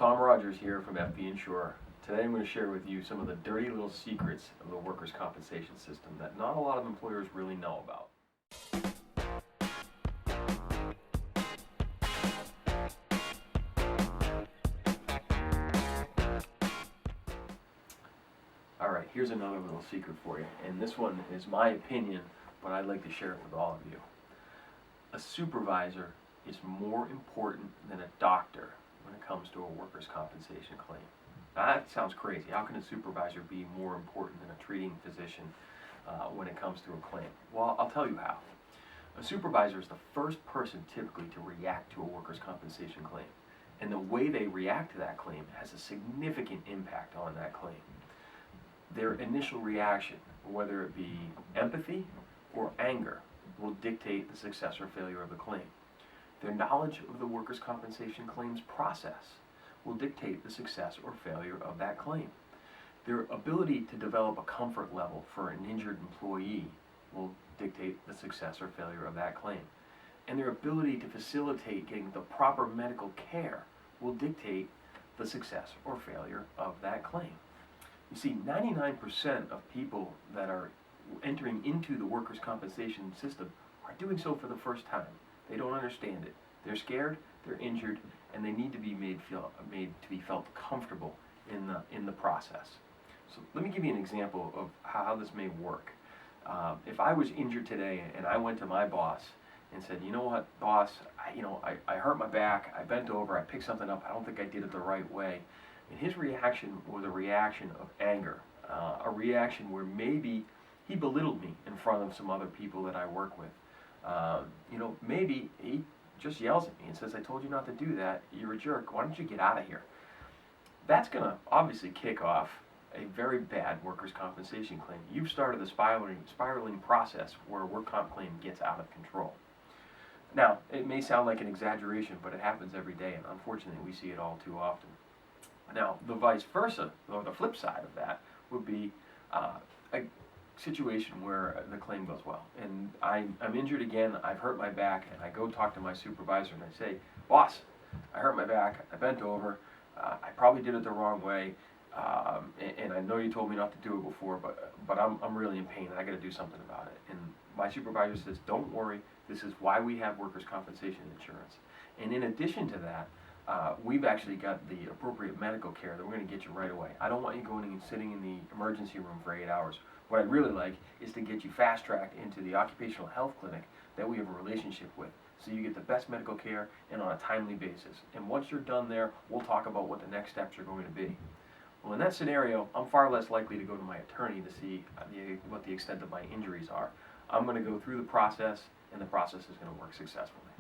Tom Rogers here from FB Insure. Today I'm going to share with you some of the dirty little secrets of the workers' compensation system that not a lot of employers really know about. Alright, here's another little secret for you, and this one is my opinion, but I'd like to share it with all of you. A supervisor is more important than a doctor when it comes to a workers' compensation claim. Now, that sounds crazy. How can a supervisor be more important than a treating physician when it comes to a claim? Well, I'll tell you how. A supervisor is the first person typically to react to a workers' compensation claim, and the way they react to that claim has a significant impact on that claim. Their initial reaction, whether it be empathy or anger, will dictate the success or failure of the claim. Their knowledge of the workers' compensation claims process will dictate the success or failure of that claim. Their ability to develop a comfort level for an injured employee will dictate the success or failure of that claim. And their ability to facilitate getting the proper medical care will dictate the success or failure of that claim. You see, 99% of people that are entering into the workers' compensation system are doing so for the first time. They don't understand it. They're scared, they're injured, and they need to be made to be felt comfortable in the process. So let me give you an example of how this may work. If I was injured today and I went to my boss and said, you know what, boss, I hurt my back, I bent over, I picked something up, I don't think I did it the right way. And his reaction was a reaction of anger, a reaction where maybe he belittled me in front of some other people that I work with. Maybe he just yells at me and says, I told you not to do that, you're a jerk, why don't you get out of here? That's going to obviously kick off a very bad workers' compensation claim. You've started the spiraling process where a work comp claim gets out of control. Now, it may sound like an exaggeration, but it happens every day, and unfortunately we see it all too often. Now, the vice versa, or the flip side of that, would be a situation where the claim goes well. And I'm injured again, I've hurt my back, and I go talk to my supervisor and I say, boss, I hurt my back, I bent over, I probably did it the wrong way, and I know you told me not to do it before, but I'm really in pain and I got to do something about it. And my supervisor says, don't worry, this is why we have workers' compensation insurance. And in addition to that, we've actually got the appropriate medical care that we're going to get you right away. I don't want you going and sitting in the emergency room for 8 hours. What I'd really like is to get you fast-tracked into the occupational health clinic that we have a relationship with, so you get the best medical care and on a timely basis. And once you're done there, we'll talk about what the next steps are going to be. Well, in that scenario, I'm far less likely to go to my attorney to see what the extent of my injuries are. I'm going to go through the process, and the process is going to work successfully.